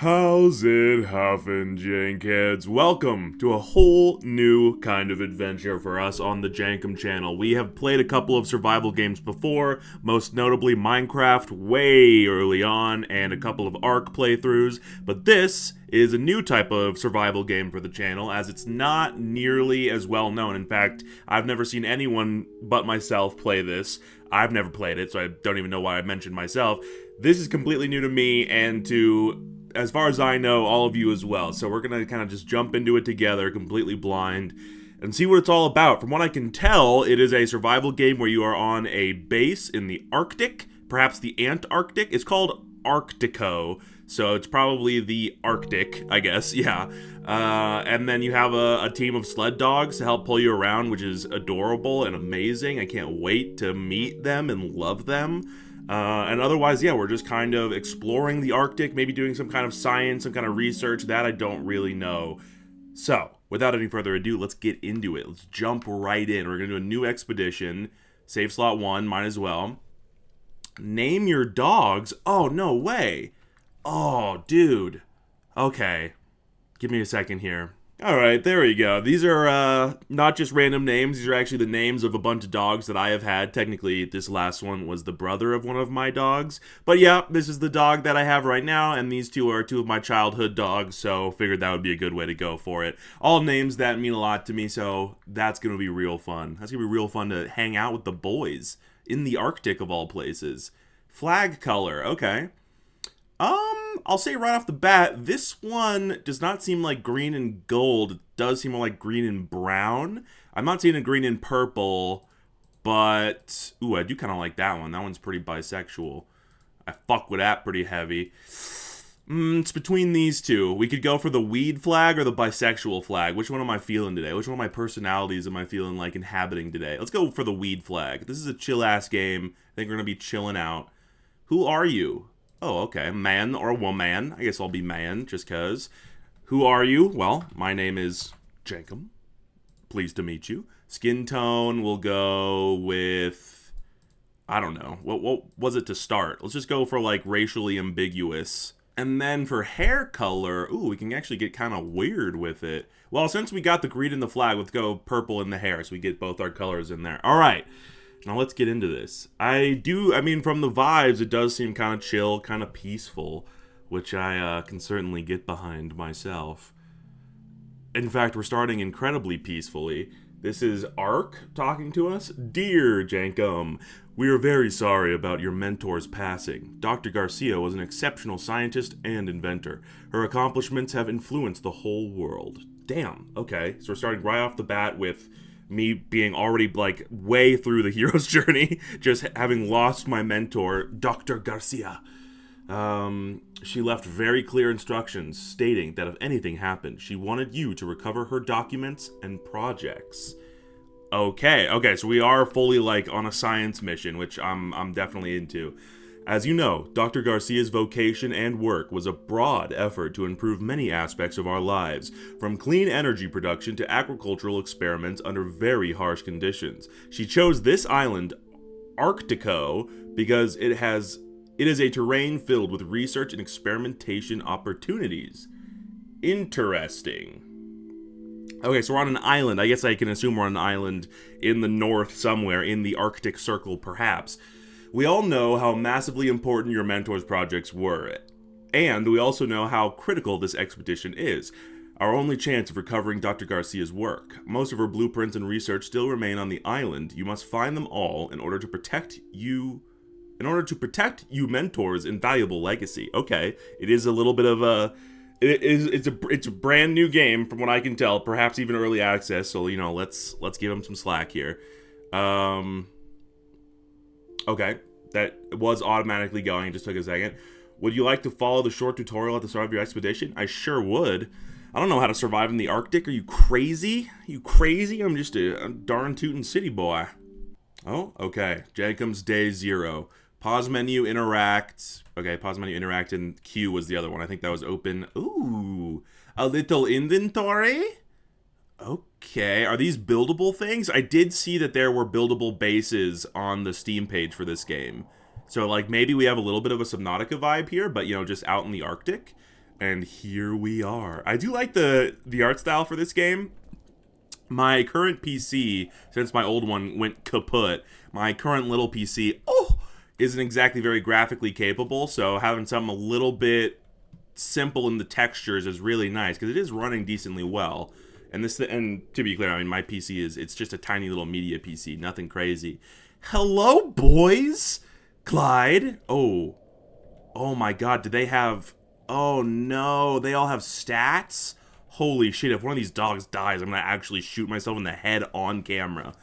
How's it huffin', Jankheads? Welcome to a whole new kind of adventure for us on the Jankum channel. We have played a couple of survival games before, most notably Minecraft way early on, and a couple of Ark playthroughs, but this is a new type of survival game for the channel, as it's not nearly as well known. In fact, I've never seen anyone but myself play this. I've never played it, so I don't even know why I mentioned myself. This is completely new to me and to, as far as I know, all of you as well. So we're going to kind of just jump into it together, completely blind, and see what it's all about. From what I can tell, it is a survival game where you are on a base in the Arctic, perhaps the Antarctic. It's called Arctico, so it's probably the Arctic, I guess, yeah. And then you have a team of sled dogs to help pull you around, which is adorable and amazing. I can't wait to meet them and love them. And otherwise, yeah, we're just kind of exploring the Arctic, maybe doing some kind of science, some kind of research. That I don't really know. So, without any further ado, let's get into it. Let's jump right in. We're going to do a new expedition. Save slot 1, might as well. Name your dogs? Oh, no way. Oh, dude. Okay. Give me a second here. Alright, there we go. These are not just random names. These are actually the names of a bunch of dogs that I have had. Technically, this last one was the brother of one of my dogs. But yeah, this is the dog that I have right now, and these two are two of my childhood dogs, so figured that would be a good way to go for it. All names that mean a lot to me, so that's going to be real fun. That's going to be real fun to hang out with the boys in the Arctic of all places. Flag color, okay. I'll say right off the bat, this one does not seem like green and gold. It does seem more like green and brown. I'm not seeing a green and purple, but ooh, I do kind of like that one. That one's pretty bisexual. I fuck with that pretty heavy. It's between these two. We could go for the weed flag or the bisexual flag. Which one am I feeling today? Which one of my personalities am I feeling like inhabiting today? Let's go for the weed flag. This is a chill-ass game. I think we're going to be chilling out. Who are you? Oh, okay. Man or woman. I guess I'll be man, just cause. Who are you? Well, my name is Jankum. Pleased to meet you. Skin tone, we'll go with, I don't know. What was it to start? Let's just go for, like, racially ambiguous. And then for hair color, ooh, we can actually get kind of weird with it. Well, since we got the green in the flag, let's go purple in the hair, so we get both our colors in there. All right. Now let's get into this. I mean, from the vibes, it does seem kind of chill, kind of peaceful, which I can certainly get behind myself. In fact, we're starting incredibly peacefully. This is Ark talking to us. Dear Jankum, we are very sorry about your mentor's passing. Dr. Garcia was an exceptional scientist and inventor. Her accomplishments have influenced the whole world. Damn, okay. So we're starting right off the bat with me being already, like, way through the hero's journey, just having lost my mentor, Dr. Garcia. She left very clear instructions stating that if anything happened, she wanted you to recover her documents and projects. Okay, so we are fully, like, on a science mission, which I'm definitely into. As you know, Dr. Garcia's vocation and work was a broad effort to improve many aspects of our lives, from clean energy production to agricultural experiments under very harsh conditions. She chose this island, Arctico, because it is a terrain filled with research and experimentation opportunities. Interesting. Okay, so we're on an island. I guess I can assume we're on an island in the north somewhere, in the Arctic Circle, perhaps. We all know how massively important your mentor's projects were, and we also know how critical this expedition is. Our only chance of recovering Dr. Garcia's work. Most of her blueprints and research still remain on the island. You must find them all in order to protect you mentor's invaluable legacy. Okay, it is a little bit of a it's a brand new game from what I can tell, perhaps even early access, so you know, let's give him some slack here. Okay, that was automatically going. It just took a second. Would you like to follow the short tutorial at the start of your expedition? I sure would. I don't know how to survive in the Arctic. Are you crazy? I'm just a darn tootin' city boy. Oh, okay. Jankum's day 0. Pause menu, interact. Okay, pause menu, interact, and Q was the other one. I think that was open. Ooh, a little inventory? Okay, are these buildable things? I did see that there were buildable bases on the Steam page for this game. So, like, maybe we have a little bit of a Subnautica vibe here, but, you know, just out in the Arctic. And here we are. I do like the art style for this game. My current PC, since my old one went kaput, my current little PC, isn't exactly very graphically capable, so having something a little bit simple in the textures is really nice, because it is running decently well. And to be clear, I mean, my PC it's just a tiny little media PC, nothing crazy. Hello, boys! Clyde? Oh my god, do they have... Oh no, they all have stats? Holy shit, if one of these dogs dies, I'm gonna actually shoot myself in the head on camera.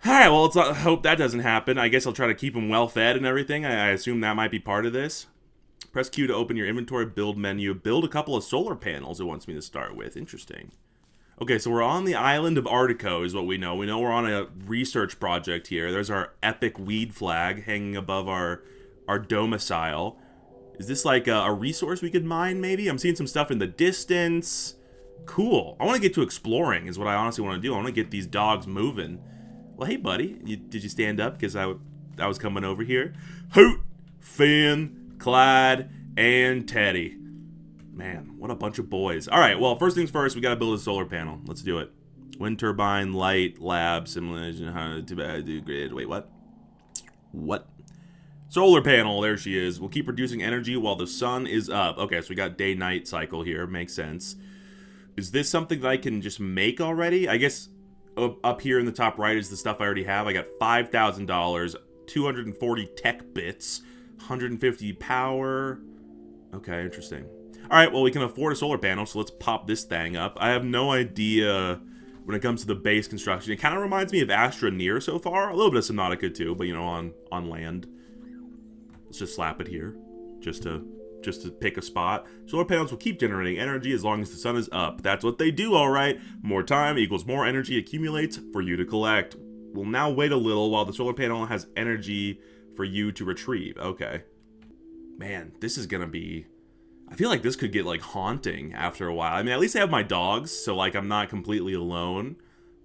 Alright, well, I hope that doesn't happen. I guess I'll try to keep them well fed and everything. I assume that might be part of this. Press Q to open your inventory build menu. Build a couple of solar panels it wants me to start with. Interesting. Okay, so we're on the island of Arctico is what we know. We know we're on a research project here. There's our epic weed flag hanging above our domicile. Is this like a resource we could mine, maybe? I'm seeing some stuff in the distance. Cool. I want to get to exploring is what I honestly want to do. I want to get these dogs moving. Well, hey, buddy. Did you stand up? Because I was coming over here. Hoot, Finn, Clyde, and Teddy. Man, what a bunch of boys. All right, well, first things first, we got to build a solar panel. Let's do it. Wind turbine, light, lab, simulation, how to do grid. Wait, what? What? Solar panel, there she is. We'll keep producing energy while the sun is up. Okay, so we got day-night cycle here. Makes sense. Is this something that I can just make already? I guess up here in the top right is the stuff I already have. I got $5,000, 240 tech bits, 150 power. Okay, interesting. All right, well, we can afford a solar panel, so let's pop this thing up. I have no idea when it comes to the base construction. It kind of reminds me of Astroneer so far. A little bit of Subnautica too, but, you know, on land. Let's just slap it here, just to pick a spot. Solar panels will keep generating energy as long as the sun is up. That's what they do, all right. More time equals more energy accumulates for you to collect. We'll now wait a little while the solar panel has energy for you to retrieve. Okay. Man, this is gonna be... I feel like this could get, like, haunting after a while. I mean, at least I have my dogs, so, like, I'm not completely alone.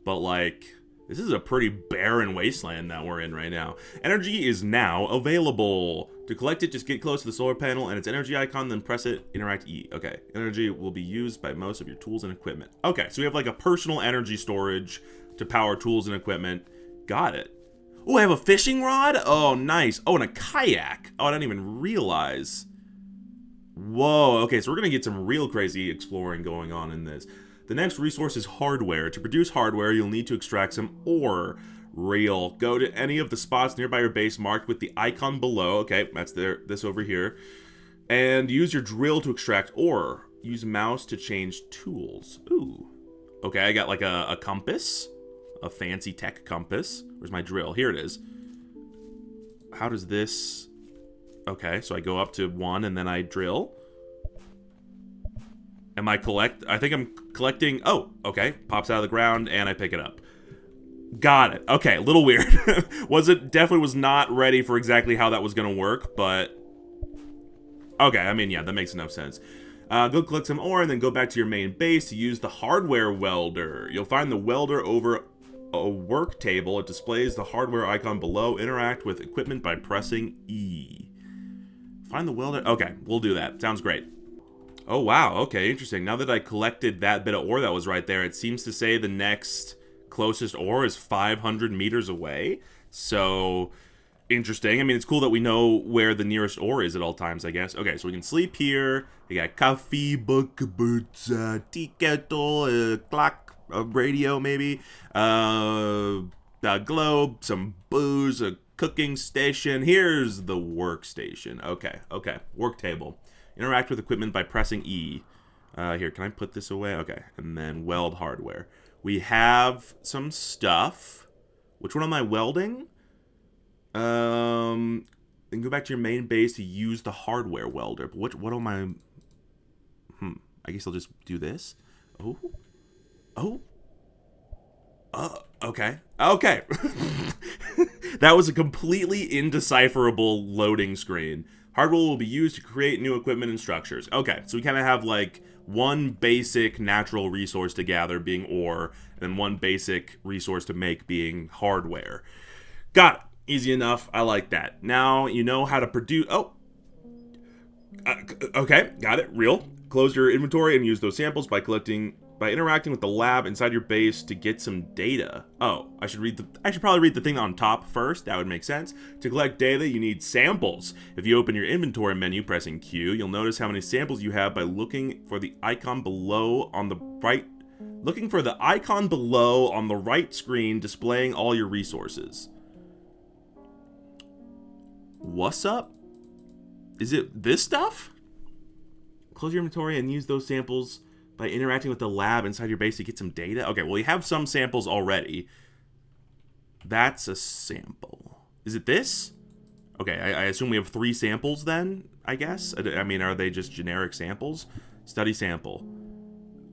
But, like... This is a pretty barren wasteland that we're in right now. Energy is now available. To collect it, just get close to the solar panel and its energy icon, then press it, interact E. Okay, energy will be used by most of your tools and equipment. Okay, so we have like a personal energy storage to power tools and equipment. Got it. Oh, I have a fishing rod? Oh, nice. Oh, and a kayak. Oh, I didn't even realize. Whoa, okay, so we're gonna get some real crazy exploring going on in this. The next resource is hardware. To produce hardware, you'll need to extract some ore. Real. Go to any of the spots nearby your base marked with the icon below. Okay, that's this over here. And use your drill to extract ore. Use mouse to change tools. Ooh. Okay, I got like a compass. A fancy tech compass. Where's my drill? Here it is. How does this... Okay, so I go up to 1 and then I drill. I think I'm collecting... Oh, okay. Pops out of the ground, and I pick it up. Got it. Okay, a little weird. Definitely was not ready for exactly how that was going to work, but... Okay, I mean, yeah, that makes enough sense. Go collect some ore, and then go back to your main base to use the hardware welder. You'll find the welder over a work table. It displays the hardware icon below. Interact with equipment by pressing E. Find the welder... Okay, we'll do that. Sounds great. Oh, wow. Okay, interesting. Now that I collected that bit of ore that was right there, it seems to say the next closest ore is 500 meters away. So, interesting. I mean, it's cool that we know where the nearest ore is at all times, I guess. Okay, so we can sleep here. We got coffee, book, boots, tea kettle, clock, radio maybe, a globe, some booze, a cooking station. Here's the workstation. Okay, work table. Interact with equipment by pressing E. Here, can I put this away? Okay, and then weld hardware. We have some stuff. Which one am I welding? Then go back to your main base to use the hardware welder. But what am I... I guess I'll just do this. Okay. That was a completely indecipherable loading screen. Hardware will be used to create new equipment and structures. Okay, so we kind of have like one basic natural resource to gather being ore, and then one basic resource to make being hardware. Got it. Easy enough. I like that. Now you know how to produce... Oh! Okay, got it. Real. Close your inventory and use those samples by interacting with the lab inside your base to get some data. Oh, I should probably read the thing on top first. That would make sense. To collect data, you need samples. If you open your inventory menu pressing Q, you'll notice how many samples you have by looking for the icon below on the right. Looking for the icon below on the right screen displaying all your resources. What's up? Is it this stuff? Close your inventory and use those samples by interacting with the lab inside your base to get some data. Okay, well, you have some samples already. That's a sample. Is it this? Okay, I assume we have 3 samples then, I guess? I mean, are they just generic samples? Study sample.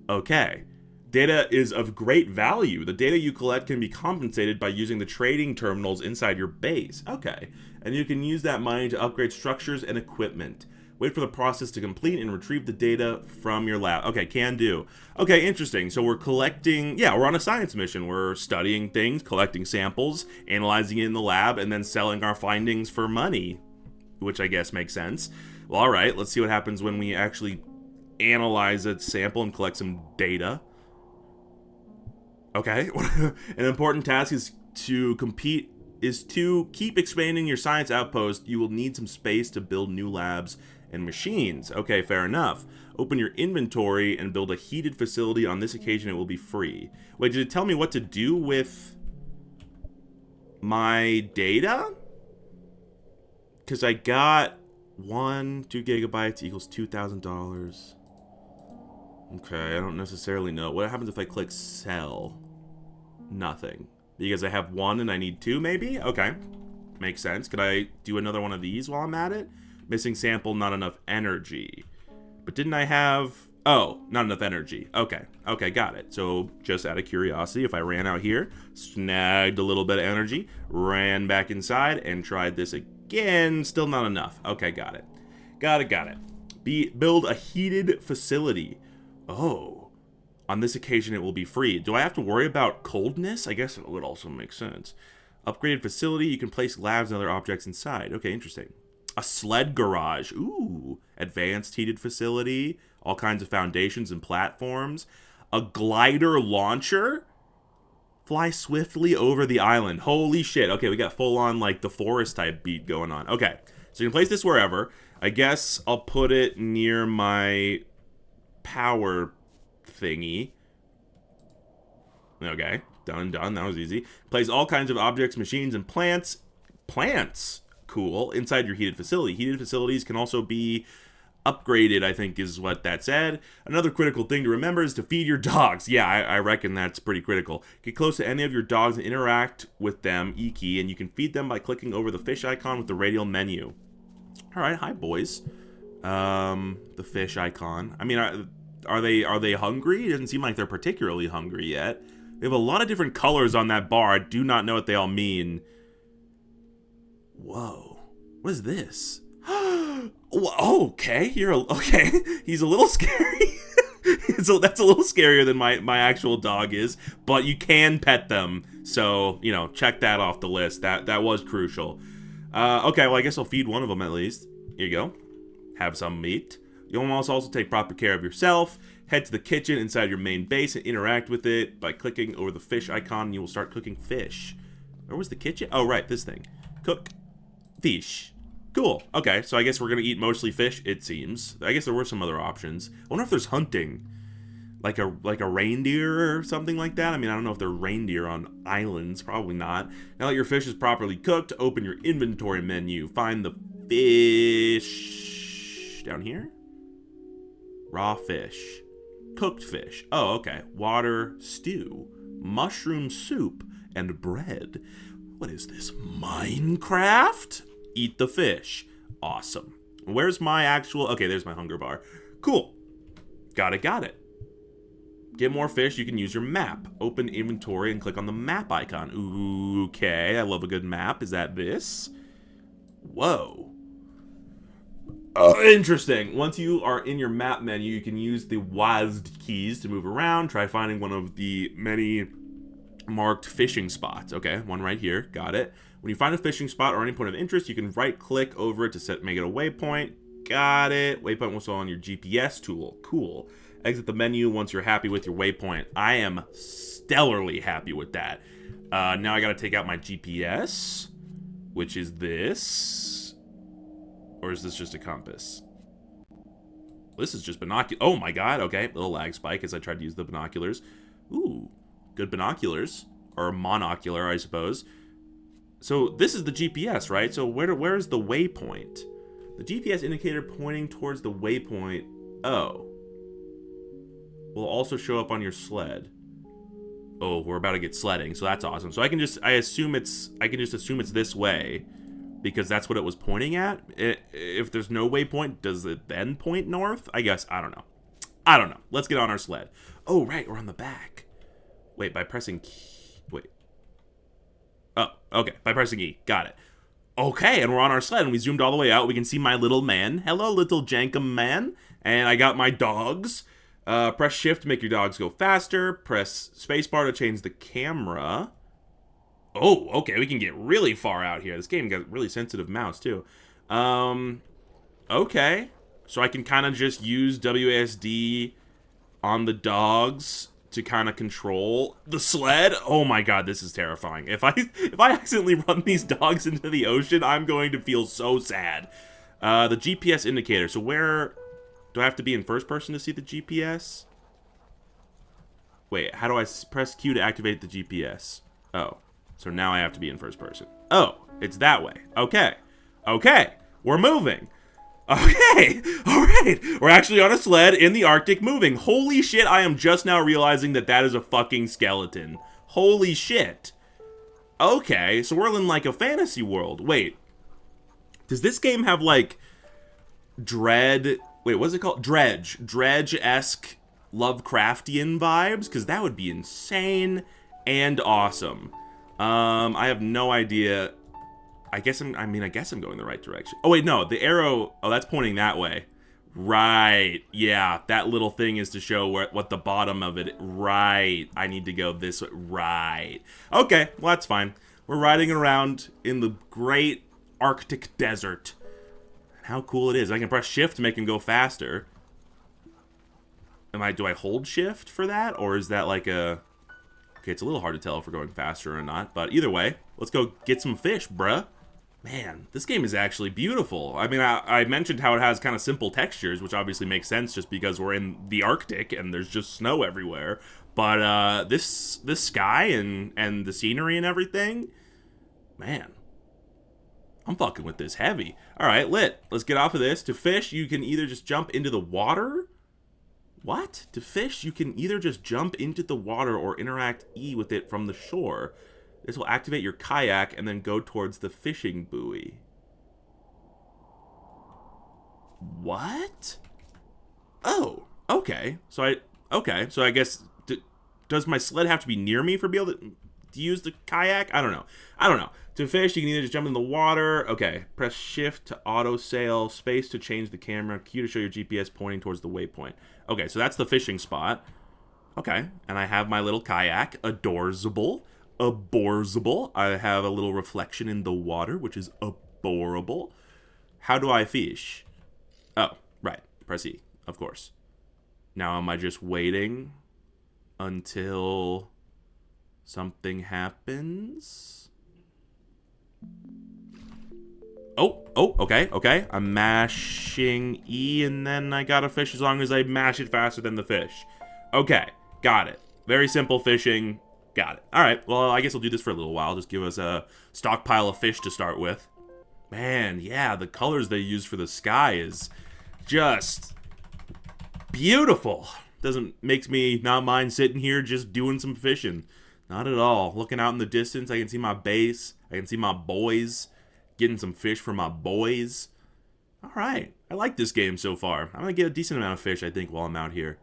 Okay. Data is of great value. The data you collect can be compensated by using the trading terminals inside your base. Okay. And you can use that money to upgrade structures and equipment. Wait for the process to complete and retrieve the data from your lab. Okay, can do. Okay, interesting. So we're collecting, yeah, we're on a science mission. We're studying things, collecting samples, analyzing it in the lab, and then selling our findings for money, which I guess makes sense. Well, all right, let's see what happens when we actually analyze a sample and collect some data. Okay, an important task is to keep expanding your science outpost. You will need some space to build new labs and machines. Okay, fair enough. Open your inventory and build a heated facility. On this occasion, it will be free. Wait, did it tell me what to do with my data? Because I got 2 gigabytes equals $2,000. Okay, I don't necessarily know. What happens if I click sell? Nothing. Because I have 1 and I need 2, maybe? Okay. Makes sense. Could I do another one of these while I'm at it? Missing sample, not enough energy. But didn't I have... Oh, not enough energy. Okay. Okay, got it. So, just out of curiosity, if I ran out here, snagged a little bit of energy, ran back inside, and tried this again, still not enough. Okay, got it. Got it. Build a heated facility. Oh. On this occasion, it will be free. Do I have to worry about coldness? I guess it would also make sense. Upgraded facility. You can place labs and other objects inside. Okay, interesting. A sled garage. Ooh. Advanced heated facility. All kinds of foundations and platforms. A glider launcher. Fly swiftly over the island. Holy shit. Okay, we got full-on, like, the forest type beat going on. Okay, so you can place this wherever. I guess I'll put it near my power thingy. Okay, done. That was easy. Place all kinds of objects, machines, and plants. Plants, cool. Inside your heated facility. Heated facilities can also be upgraded, I think is what that said. Another critical thing to remember is to feed your dogs. Yeah, I reckon that's pretty critical. Get close to any of your dogs and interact with them, E-key, and you can feed them by clicking over the fish icon with the radial menu. All right, hi boys. The fish icon. I mean, Are they hungry? It doesn't seem like they're particularly hungry yet. They have a lot of different colors on that bar. I do not know what they all mean. Whoa. What is this? Okay. Okay. He's a little scary. So that's a little scarier than my actual dog is. But you can pet them. So, you know, check that off the list. That was crucial. Okay, well, I guess I'll feed one of them at least. Here you go. Have some meat. You must also take proper care of yourself. Head to the kitchen inside your main base and interact with it by clicking over the fish icon. And you will start cooking fish. Where was the kitchen? Oh, right, this thing. Cook fish. Cool. Okay, so I guess we're going to eat mostly fish, it seems. I guess there were some other options. I wonder if there's hunting. Like a reindeer or something like that? I mean, I don't know if there are reindeer on islands. Probably not. Now that your fish is properly cooked, open your inventory menu. Find the fish down here. Raw fish. Cooked fish. Oh, okay. Water, stew, mushroom soup, and bread. What is this? Minecraft? Eat the fish. Awesome. Where's my actual... Okay, there's my hunger bar. Cool. Got it. Get more fish, you can use your map. Open inventory and click on the map icon. Okay, I love a good map. Is that this? Whoa. Interesting. Once you are in your map menu, you can use the WASD keys to move around. Try finding one of the many marked fishing spots. Okay, one right here. Got it. When you find a fishing spot or any point of interest, you can right-click over it to make it a waypoint. Got it. Waypoint will show on your GPS tool. Cool. Exit the menu once you're happy with your waypoint. I am stellarly happy with that. Now I gotta take out my GPS, which is this. Or is this just a compass? This is just binoculars. Oh my god, okay. Little lag spike as I tried to use the binoculars. Ooh, good binoculars. Or monocular, I suppose. So this is the GPS, right? So where is the waypoint? The GPS indicator pointing towards the waypoint, oh, will also show up on your sled. Oh, we're about to get sledding, so that's awesome. So I can just assume it's this way, because that's what it was pointing at. If there's no waypoint, does it then point north? I guess, I don't know. Let's get on our sled. Oh, right, we're on the back. Wait, by pressing wait. Oh, okay, by pressing E, got it. Okay, and we're on our sled, and we zoomed all the way out. We can see my little man. Hello, little jankum man. And I got my dogs. Press shift to make your dogs go faster. Press spacebar to change the camera. Oh, okay, we can get really far out here. This game got really sensitive mouse, too. Okay. So I can kind of just use WASD on the dogs to kind of control the sled. Oh my god, this is terrifying. If I accidentally run these dogs into the ocean, I'm going to feel so sad. The GPS indicator. So where do I have to be in first person to see the GPS? Wait, how do I press Q to activate the GPS? Oh, so now I have to be in first person. Oh, it's that way. Okay. Okay, we're moving. Okay, alright, we're actually on a sled in the Arctic moving. Holy shit, I am just now realizing that that is a fucking skeleton. Holy shit. Okay, so we're in like a fantasy world. Wait, does this game have like wait, what's it called? Dredge-esque Lovecraftian vibes? Because that would be insane and awesome. I have no idea. I guess I'm going the right direction. Oh, wait, no. The arrow... Oh, that's pointing that way. Right. Yeah, that little thing is to show what the bottom of it... Right. I need to go this way. Right. Okay, well, that's fine. We're riding around in the great Arctic desert. How cool it is. I can press shift to make him go faster. Do I hold shift for that? Or is that like a... Okay, it's a little hard to tell if we're going faster or not. But either way, let's go get some fish, bruh. Man, this game is actually beautiful. I mean, I mentioned how it has kind of simple textures, which obviously makes sense just because we're in the Arctic and there's just snow everywhere. But this sky and the scenery and everything, man, I'm fucking with this heavy. All right, lit. Let's get off of this. To fish, you can either just jump into the water. What? To fish, you can either just jump into the water or interact E with it from the shore. This will activate your kayak and then go towards the fishing buoy. What? Oh, okay. So I guess, does my sled have to be near me for be able to use the kayak? I don't know. To fish, you can either just jump in the water. Okay, press shift to auto sail, space to change the camera, Q to show your GPS pointing towards the waypoint. Okay, so that's the fishing spot. Okay, and I have my little kayak, adorzable. I have a little reflection in the water, which is adorable. How do I fish? Oh, right. Press E, of course. Now am I just waiting until something happens? Oh, okay. I'm mashing E and then I got a fish as long as I mash it faster than the fish. Okay, got it. Very simple fishing. Got it. All right, well, I guess we'll do this for a little while. Just give us a stockpile of fish to start with. Man, yeah, the colors they use for the sky is just beautiful. Makes me not mind sitting here just doing some fishing. Not at all. Looking out in the distance, I can see my base. I can see my boys. Getting some fish for my boys. All right, I like this game so far. I'm going to get a decent amount of fish, I think, while I'm out here.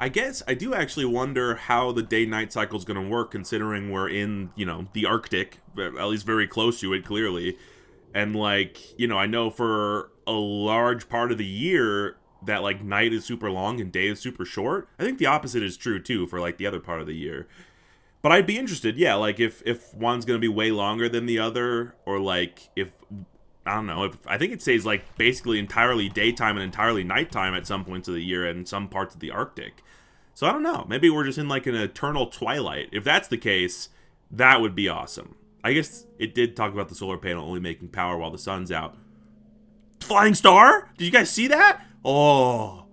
I guess I do actually wonder how the day-night cycle is going to work, considering we're in, the Arctic, at least very close to it, clearly. And, I know for a large part of the year that, night is super long and day is super short. I think the opposite is true, too, for, the other part of the year. But I'd be interested, yeah, if one's going to be way longer than the other, or, if I don't know. I think it stays like basically entirely daytime and entirely nighttime at some points of the year in some parts of the Arctic. So I don't know. Maybe we're just in like an eternal twilight. If that's the case, that would be awesome. I guess it did talk about the solar panel only making power while the sun's out. Flying star? Did you guys see that? Oh,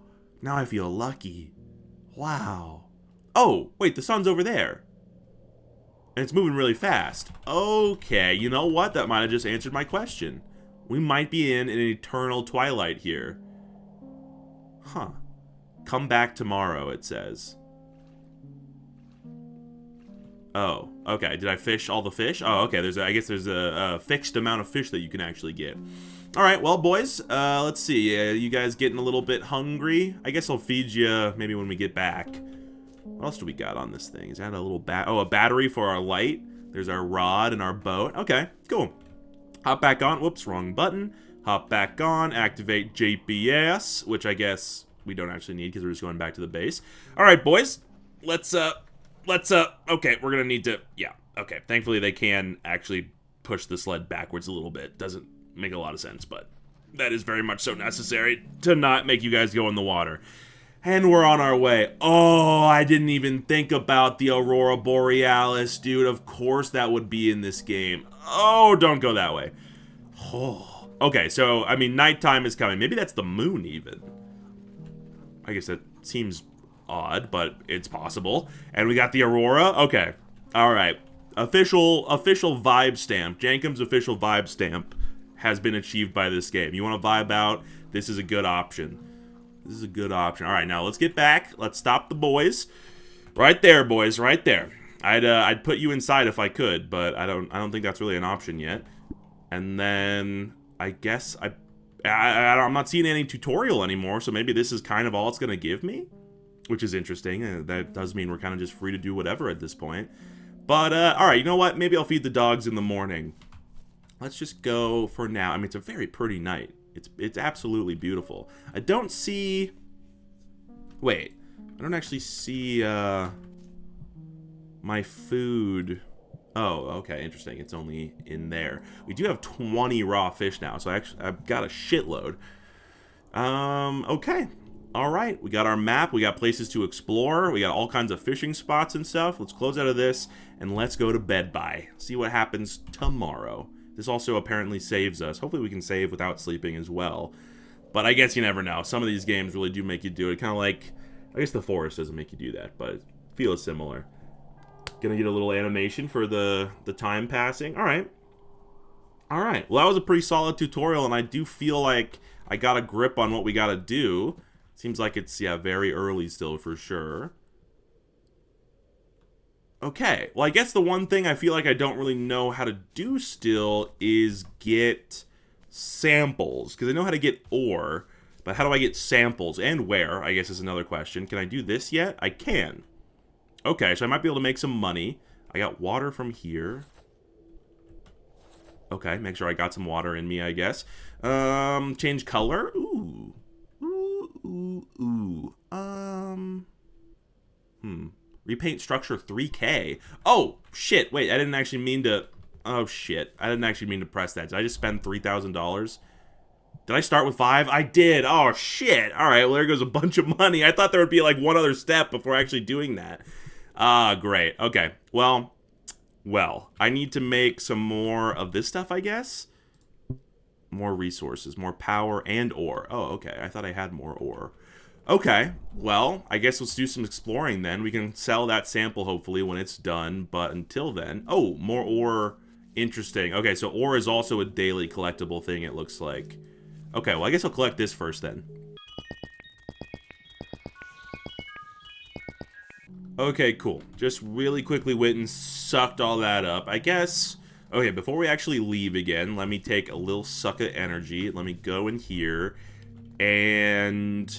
now I feel lucky. Wow. Oh, wait, the sun's over there. And it's moving really fast. Okay, you know what? That might have just answered my question. We might be in an eternal twilight here. Huh. Come back tomorrow, it says. Oh, okay. Did I fish all the fish? Oh, okay. I guess there's a fixed amount of fish that you can actually get. All right, well, boys, let's see. You guys getting a little bit hungry? I guess I'll feed you maybe when we get back. What else do we got on this thing? Is that a little a battery for our light? There's our rod and our boat. Okay, cool. Hop back on. Whoops, wrong button. Hop back on. Activate GPS, which I guess we don't actually need because we're just going back to the base. All right, boys. Let's, okay, we're gonna need to, yeah, okay. Thankfully, they can actually push the sled backwards a little bit. Doesn't make a lot of sense, but that is very much so necessary to not make you guys go in the water. And we're on our way. Oh, I didn't even think about the Aurora Borealis, dude. Of course that would be in this game. Oh, don't go that way. Oh. Okay, so, I mean, nighttime is coming. Maybe that's the moon, even. I guess that seems odd, but it's possible. And we got the Aurora. Okay. All right. Official vibe stamp. Jankum's official vibe stamp has been achieved by this game. You want to vibe out? This is a good option. This is a good option. All right, now let's get back. Let's stop the boys. Right there, boys. Right there. I'd put you inside if I could, but I don't think that's really an option yet. And then I guess I'm not seeing any tutorial anymore, so maybe this is kind of all it's gonna give me, which is interesting. That does mean we're kind of just free to do whatever at this point. But all right, you know what? Maybe I'll feed the dogs in the morning. Let's just go for now. I mean, it's a very pretty night. It's absolutely beautiful. I don't see... Wait. I don't actually see, my food. Oh, okay. Interesting. It's only in there. We do have 20 raw fish now, so I've got a shitload. Okay. All right. We got our map. We got places to explore. We got all kinds of fishing spots and stuff. Let's close out of this, and let's go to bed by. See what happens tomorrow. This also apparently saves us. Hopefully we can save without sleeping as well. But I guess you never know. Some of these games really do make you do it. Kind of like, I guess The Forest doesn't make you do that, but it feels similar. Gonna get a little animation for the time passing. All right. All right. Well, that was a pretty solid tutorial, and I do feel like I got a grip on what we gotta do. Seems like it's, yeah, very early still for sure. Okay, well, I guess the one thing I feel like I don't really know how to do still is get samples. Because I know how to get ore, but how do I get samples? And where, I guess, is another question. Can I do this yet? I can. Okay, so I might be able to make some money. I got water from here. Okay, make sure I got some water in me, I guess. Change color? Ooh. Ooh. Repaint structure 3K. Oh, shit. Wait, I didn't actually mean to... Oh, shit. I didn't actually mean to press that. Did I just spend $3,000? Did I start with 5? I did. Oh, shit. All right, well, there goes a bunch of money. I thought there would be, like, one other step before actually doing that. Great. Okay. Well, I need to make some more of this stuff, I guess. More resources, more power, and ore. Oh, okay. I thought I had more ore. Okay, well, I guess let's do some exploring then. We can sell that sample, hopefully, when it's done. But until then... Oh, more ore. Interesting. Okay, so ore is also a daily collectible thing, it looks like. Okay, well, I guess I'll collect this first then. Okay, cool. Just really quickly went and sucked all that up. I guess... Okay, before we actually leave again, let me take a little suck of energy. Let me go in here. And...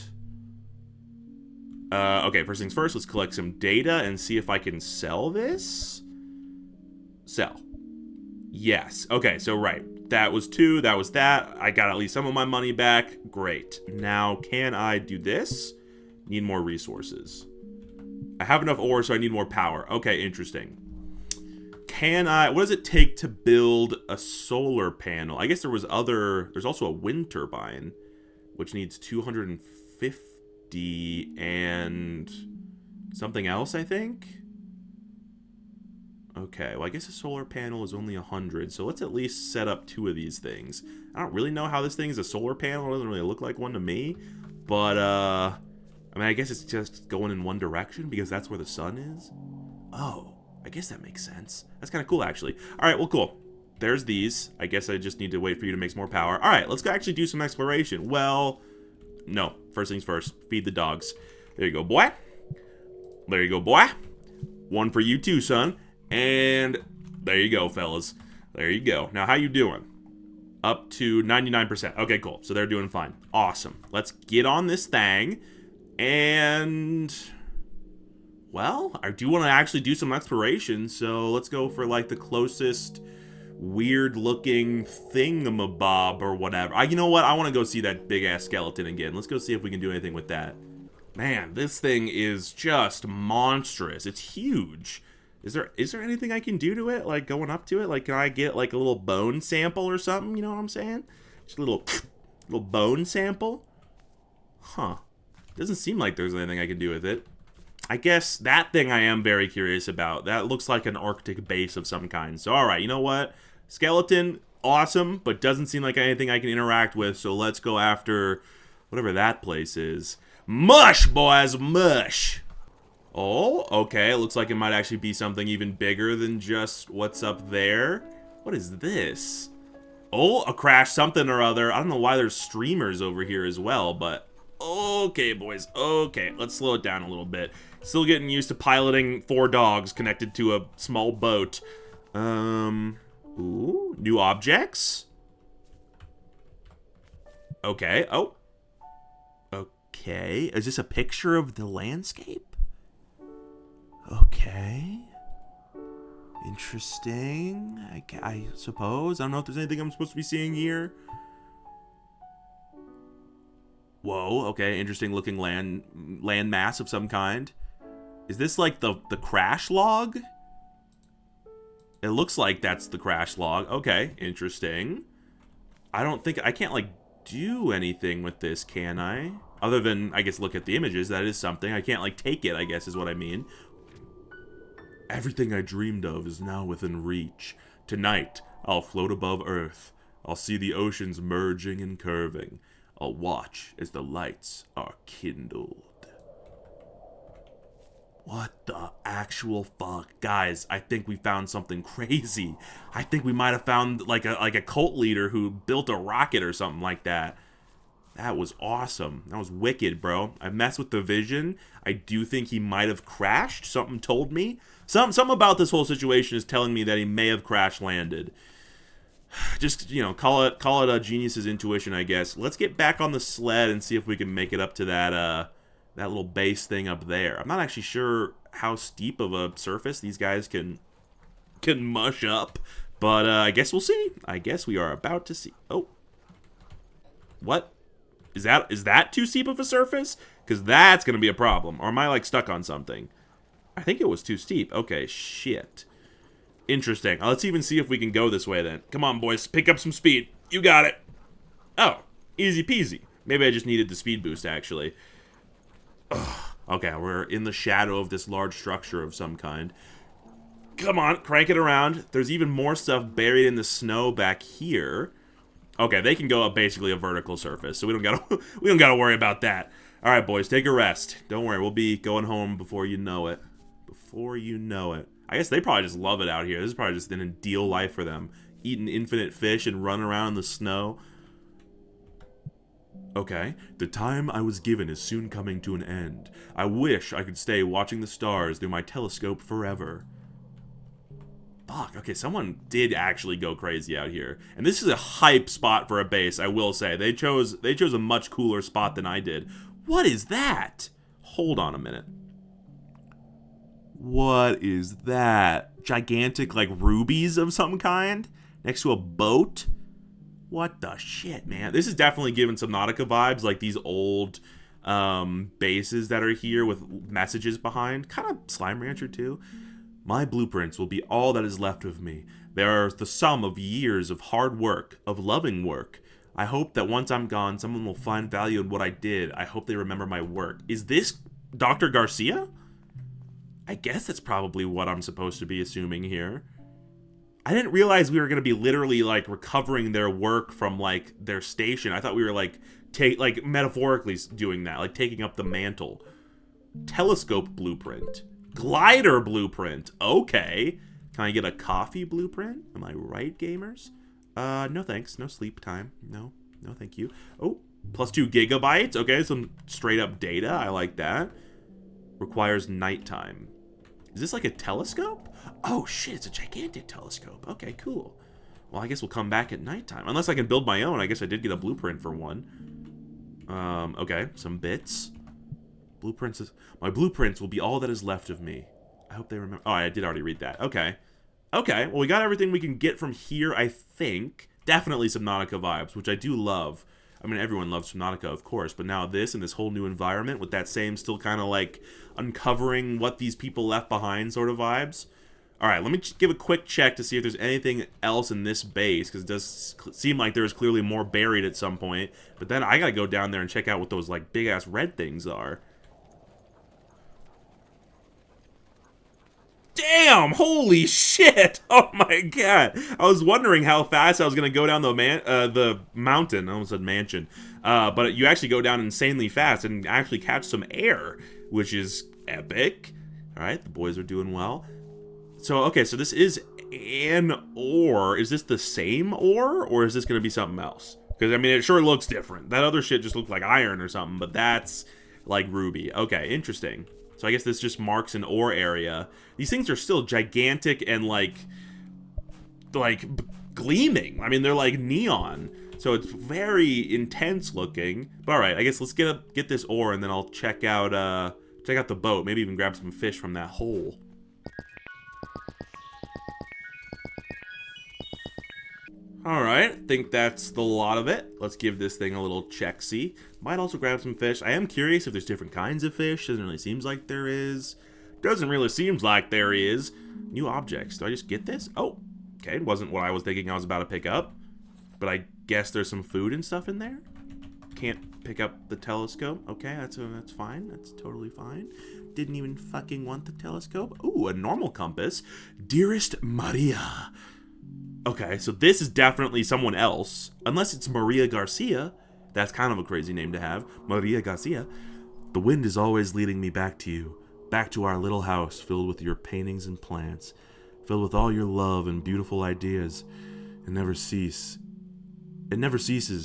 okay, first things first, let's collect some data and see if I can sell this. Sell. Yes. Okay, so right. That was 2, that was that. I got at least some of my money back. Great. Now, can I do this? Need more resources. I have enough ore, so I need more power. Okay, interesting. what does it take to build a solar panel? I guess there's also a wind turbine, which needs 250 and something else, I think. Okay, well, I guess a solar panel is only 100, so let's at least set up 2 of these things. I don't really know how this thing is a solar panel. It doesn't really look like one to me, but, I mean, I guess it's just going in one direction because that's where the sun is. Oh, I guess that makes sense. That's kind of cool, actually. All right, well, cool. There's these. I guess I just need to wait for you to make some more power. All right, let's go actually do some exploration. Well, no. First things first. Feed the dogs. There you go, boy. There you go, boy. One for you too, son. And there you go, fellas. There you go. Now, how you doing? Up to 99%. Okay, cool. So they're doing fine. Awesome. Let's get on this thing. And, well, I do want to actually do some exploration. So let's go for, like, the closest weird-looking thingamabob or whatever. You know what? I want to go see that big-ass skeleton again. Let's go see if we can do anything with that. Man, this thing is just monstrous. It's huge. Is there anything I can do to it? Like, going up to it? Like, can I get, like, a little bone sample or something? You know what I'm saying? Just a little bone sample? Huh. Doesn't seem like there's anything I can do with it. I guess that thing I am very curious about. That looks like an Arctic base of some kind. So, alright, you know what? Skeleton, awesome, but doesn't seem like anything I can interact with, so let's go after whatever that place is. Mush, boys, mush! Oh, okay, it looks like it might actually be something even bigger than just what's up there. What is this? Oh, a crash something or other. I don't know why there's streamers over here as well, but okay, boys, okay. Let's slow it down a little bit. Still getting used to piloting 4 dogs connected to a small boat. Ooh, new objects? Okay, oh. Okay, is this a picture of the landscape? Okay. Interesting, I suppose. I don't know if there's anything I'm supposed to be seeing here. Whoa, okay, interesting looking land mass of some kind. Is this like the crash log? It looks like that's the crash log. Okay, interesting. I can't like do anything with this, can I? Other than, I guess, look at the images. That is something. I can't like take it, I guess is what I mean. Everything I dreamed of is now within reach. Tonight, I'll float above Earth. I'll see the oceans merging and curving. I'll watch as the lights are kindled. What the actual fuck? Guys, I think we found something crazy. I think we might have found like a cult leader who built a rocket or something like that. That was awesome. That was wicked, bro. I messed with the vision. I do think he might have crashed. Something told me. Something about this whole situation is telling me that he may have crash landed. Just, you know, call it a genius's intuition, I guess. Let's get back on the sled and see if we can make it up to that little base thing up there. I'm not actually sure how steep of a surface these guys can mush up, but I guess we'll see. I guess we are about to see. Oh. What? Is that too steep of a surface? Because that's going to be a problem. Or am I, like, stuck on something? I think it was too steep. Okay, shit. Interesting. Let's even see if we can go this way, then. Come on, boys. Pick up some speed. You got it. Oh, easy peasy. Maybe I just needed the speed boost, actually. Ugh. Okay, we're in the shadow of this large structure of some kind. Come on, crank it around. There's even more stuff buried in the snow back here. Okay, they can go up basically a vertical surface, so we don't gotta worry about that. All right, boys, take a rest. Don't worry, we'll be going home before you know it. Before you know it. I guess they probably just love it out here. This is probably just an ideal life for them. Eating infinite fish and running around in the snow. Okay, the time I was given is soon coming to an end. I wish I could stay watching the stars through my telescope forever. Fuck, okay, someone did actually go crazy out here. And this is a hype spot for a base, I will say. They chose a much cooler spot than I did. What is that? Hold on a minute. What is that? Gigantic, like, rubies of some kind? Next to a boat? What the shit, man? This is definitely giving Subnautica vibes, like these old bases that are here with messages behind. Kind of Slime Rancher, too. My blueprints will be all that is left of me. They are the sum of years of hard work, of loving work. I hope that once I'm gone, someone will find value in what I did. I hope they remember my work. Is this Dr. Garcia? I guess that's probably what I'm supposed to be assuming here. I didn't realize we were going to be literally, like, recovering their work from, like, their station. I thought we were, like, metaphorically doing that, like, taking up the mantle. Telescope blueprint. Glider blueprint. Okay. Can I get a coffee blueprint? Am I right, gamers? No thanks. No sleep time. No thank you. Oh, plus 2 gigabytes. Okay, some straight up data. I like that. Requires nighttime. Is this like a telescope? Oh shit, it's a gigantic telescope. Okay, cool. Well, I guess we'll come back at nighttime. Unless I can build my own. I guess I did get a blueprint for one. Okay, some bits. Blueprints. My blueprints will be all that is left of me. I hope they remember. Oh, I did already read that. Okay. Okay, well, we got everything we can get from here, I think. Definitely Subnautica vibes, which I do love. I mean, everyone loves Subnautica, of course, but now this and this whole new environment with that same still kind of like uncovering what these people left behind sort of vibes. All right, let me give a quick check to see if there's anything else in this base, because it does seem like there's clearly more buried at some point. But then I gotta go down there and check out what those like big-ass red things are. Damn! Holy shit! Oh my god! I was wondering how fast I was gonna go down the mountain. I almost said mansion. But you actually go down insanely fast and actually catch some air, which is epic. All right, the boys are doing well. So okay, so this is an ore. Is this the same ore, or is this gonna be something else? Because I mean, it sure looks different. That other shit just looked like iron or something, but that's like ruby. Okay, interesting. So I guess this just marks an ore area. These things are still gigantic and like gleaming. I mean, they're like neon. So it's very intense looking. But all right, I guess let's get this ore, and then I'll check out the boat. Maybe even grab some fish from that hole. All right, I think that's the lot of it. Let's give this thing a little check-see. Might also grab some fish. I am curious if there's different kinds of fish. Doesn't really seem like there is. Doesn't really seem like there is. New objects. Do I just get this? Oh, okay. Wasn't what I was thinking I was about to pick up. But I guess there's some food and stuff in there. Can't pick up the telescope. Okay, that's fine. That's totally fine. Didn't even fucking want the telescope. Ooh, a normal compass. Dearest Maria. Okay, so this is definitely someone else. Unless it's Maria Garcia. That's kind of a crazy name to have. Maria Garcia. The wind is always leading me back to you. Back to our little house filled with your paintings and plants. Filled with all your love and beautiful ideas. It never ceases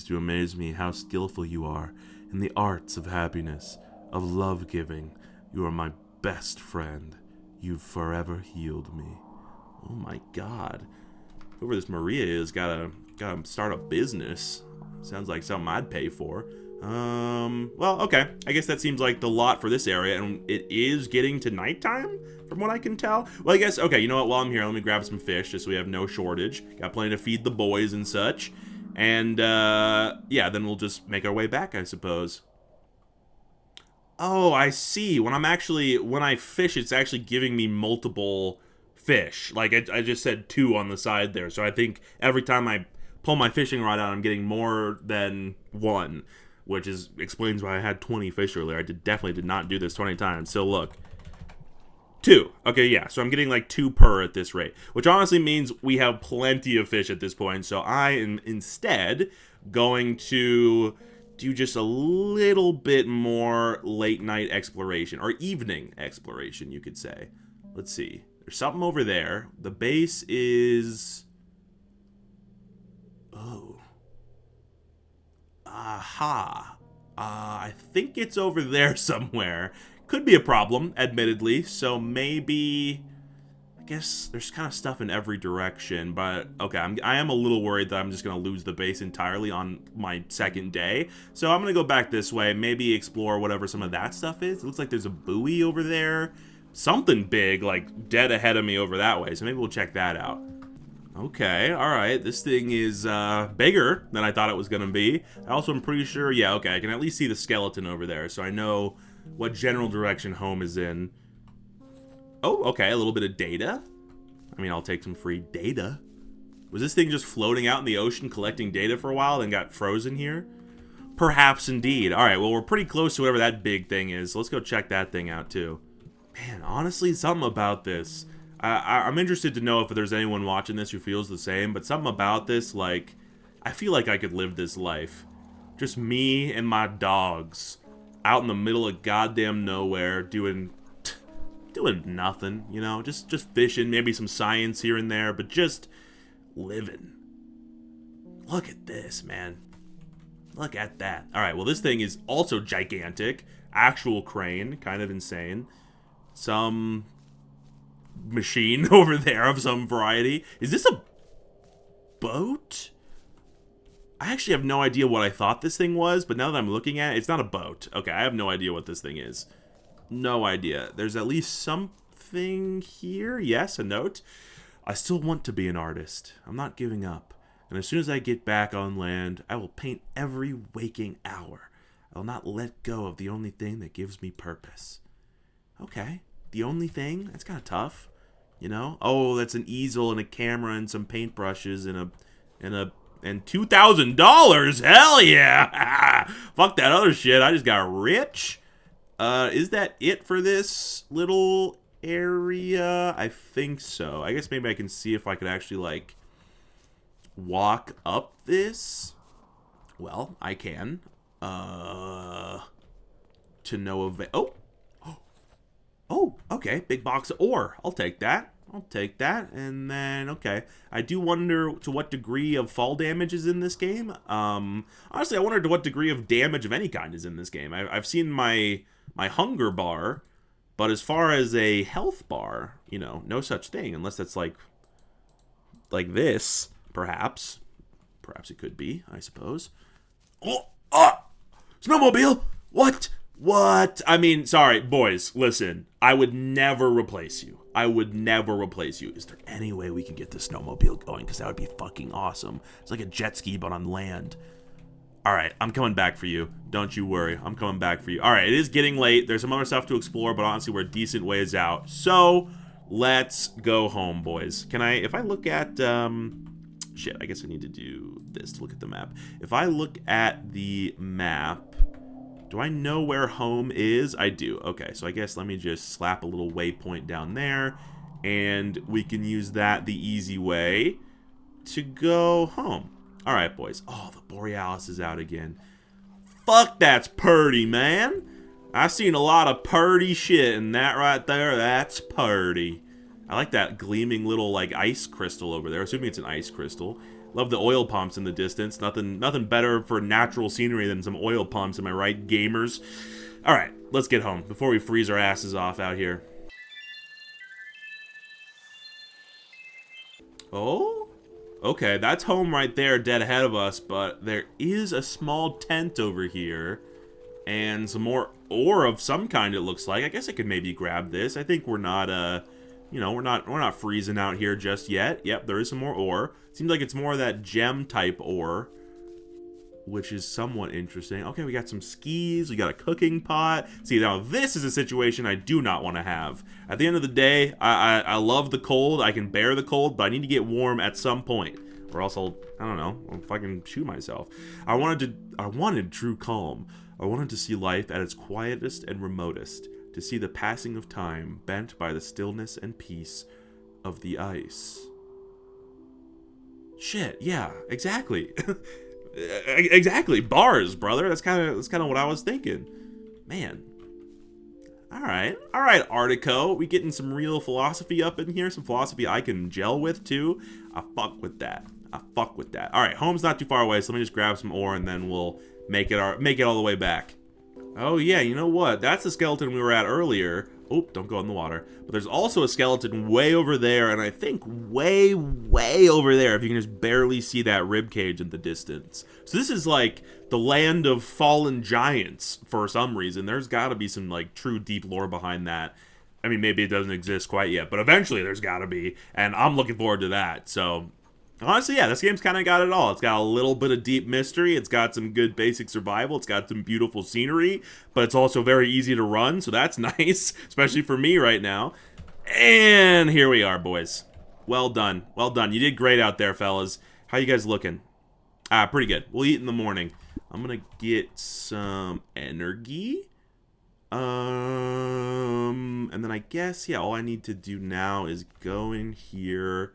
to amaze me how skillful you are in the arts of happiness, of love-giving. You are my best friend. You've forever healed me. Oh my god. Whoever this Maria is gotta start a business. Sounds like something I'd pay for. Well, okay. I guess that seems like the lot for this area, and it is getting to nighttime, from what I can tell. Well, I guess, okay, you know what? While I'm here, let me grab some fish, just so we have no shortage. Got plenty to feed the boys and such. And, yeah, then we'll just make our way back, I suppose. Oh, I see. When I fish, it's actually giving me multiple fish. Like, I just said 2 on the side there. So I think every time I pull my fishing rod out, I'm getting more than 1. Which explains why I had 20 fish earlier. I definitely did not do this 20 times. So look. 2. Okay, yeah. So I'm getting like 2 per at this rate. Which honestly means we have plenty of fish at this point. So I am instead going to do just a little bit more late night exploration. Or evening exploration, you could say. Let's see. There's something over there. The base is... Oh. Aha. I think it's over there somewhere. Could be a problem, admittedly. So maybe... I guess there's kind of stuff in every direction. But, okay, I am a little worried that I'm just going to lose the base entirely on my second day. So I'm going to go back this way. Maybe explore whatever some of that stuff is. It looks like there's a buoy over there. Something big, like, dead ahead of me over that way. So maybe we'll check that out. Okay, alright. This thing is bigger than I thought it was going to be. I also am pretty sure, yeah, okay, I can at least see the skeleton over there. So I know what general direction home is in. Oh, okay, a little bit of data. I mean, I'll take some free data. Was this thing just floating out in the ocean collecting data for a while, then got frozen here? Perhaps indeed. All right, well, we're pretty close to whatever that big thing is. So let's go check that thing out, too. Man, honestly, something about this. I'm interested to know if there's anyone watching this who feels the same, but something about this, like, I feel like I could live this life. Just me and my dogs out in the middle of goddamn nowhere doing nothing, you know? Just fishing, maybe some science here and there, but just living. Look at this, man. Look at that. All right, well, this thing is also gigantic. Actual crane, kind of insane. Some machine over there of some variety. Is this a boat? I actually have no idea what I thought this thing was, but now that I'm looking at it, it's not a boat. Okay, I have no idea what this thing is. No idea. There's at least something here. Yes, a note. I still want to be an artist. I'm not giving up. And as soon as I get back on land, I will paint every waking hour. I will not let go of the only thing that gives me purpose. Okay. The only thing? That's kind of tough. You know? Oh, that's an easel and a camera and some paintbrushes and $2,000. Hell yeah! Fuck that other shit. I just got rich. Is that it for this little area? I think so. I guess maybe I can see if I could actually, like, walk up this. Well, I can. To no avail. Oh, okay. Big box of ore. I'll take that. And then, okay. I do wonder to what degree of fall damage is in this game. Honestly, I wonder to what degree of damage of any kind is in this game. I've seen my hunger bar, but as far as a health bar, you know, no such thing. Unless that's like this, perhaps. Perhaps it could be, I suppose. Oh, snowmobile! What? I mean, sorry, boys, listen. I would never replace you. Is there any way we can get the snowmobile going? Because that would be fucking awesome. It's like a jet ski, but on land. All right, I'm coming back for you. Don't you worry. I'm coming back for you. All right, it is getting late. There's some other stuff to explore, but honestly, we're a decent ways out. So, let's go home, boys. Can I, if I look at, shit, I guess I need to do this to look at the map. If I look at the map, do I know where home is? I do. Okay, so I guess let me just slap a little waypoint down there, and we can use that the easy way to go home. All right, boys. Oh, the Borealis is out again. Fuck, that's purty, man. I've seen a lot of purty shit, and that right there, that's purty. I like that gleaming little, like, ice crystal over there. Assuming it's an ice crystal. Love the oil pumps in the distance. Nothing better for natural scenery than some oil pumps, am I right, gamers? All right, let's get home before we freeze our asses off out here. Oh? Okay, that's home right there, dead ahead of us, but there is a small tent over here and some more ore of some kind, it looks like. I guess I could maybe grab this. I think we're not, you know, we're not freezing out here just yet. Yep, there is some more ore. Seems like it's more of that gem type ore, which is somewhat interesting. Okay, we got some skis. We got a cooking pot. See, now this is a situation I do not want to have. At the end of the day, I love the cold. I can bear the cold, but I need to get warm at some point, or else I'll fucking shoot myself. I wanted true calm. I wanted to see life at its quietest and remotest, to see the passing of time bent by the stillness and peace of the ice. Shit, yeah, exactly. Exactly, bars, brother. That's kind of what I was thinking. Man. All right, Arctico. We getting some real philosophy up in here. Some philosophy I can gel with too. I fuck with that. All right, home's not too far away, so let me just grab some ore and then we'll make it all the way back. Oh yeah, you know what? That's the skeleton we were at earlier. Oh, don't go in the water. But there's also a skeleton way over there, and I think way over there, if you can just barely see that rib cage in the distance. So this is like the land of fallen giants for some reason. There's got to be some like true deep lore behind that. I mean, maybe it doesn't exist quite yet, but eventually there's got to be, and I'm looking forward to that. So honestly, yeah, this game's kind of got it all. It's got a little bit of deep mystery. It's got some good basic survival. It's got some beautiful scenery, but it's also very easy to run, so that's nice, especially for me right now. And here we are, boys. Well done. Well done. You did great out there, fellas. How you guys looking? Pretty good. We'll eat in the morning. I'm gonna get some energy. And then I guess, yeah, all I need to do now is go in here.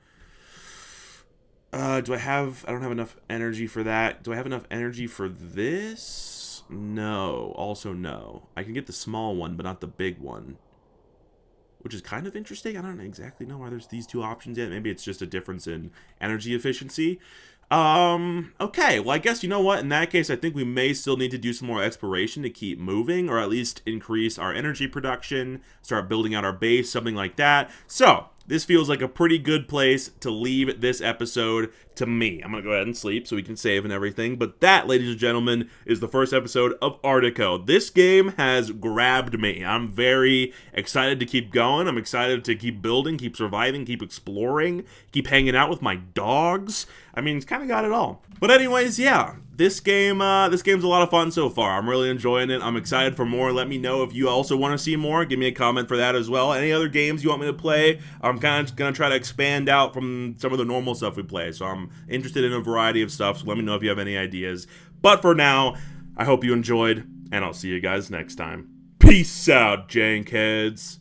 I don't have enough energy for that. Do I have enough energy for this? No. Also no. I can get the small one, but not the big one. Which is kind of interesting. I don't exactly know why there's these two options yet. Maybe it's just a difference in energy efficiency. Okay, well, I guess, you know what? In that case, I think we may still need to do some more exploration to keep moving, or at least increase our energy production, start building out our base, something like that. So, this feels like a pretty good place to leave this episode to me. I'm going to go ahead and sleep so we can save and everything. But that, ladies and gentlemen, is the first episode of Arctico. This game has grabbed me. I'm very excited to keep going. I'm excited to keep building, keep surviving, keep exploring, keep hanging out with my dogs. I mean, it's kind of got it all. But anyways, yeah, this game's a lot of fun so far. I'm really enjoying it. I'm excited for more. Let me know if you also want to see more. Give me a comment for that as well. Any other games you want me to play? I'm kind of going to try to expand out from some of the normal stuff we play. So I'm interested in a variety of stuff. So let me know if you have any ideas. But for now, I hope you enjoyed, and I'll see you guys next time. Peace out, Jankheads.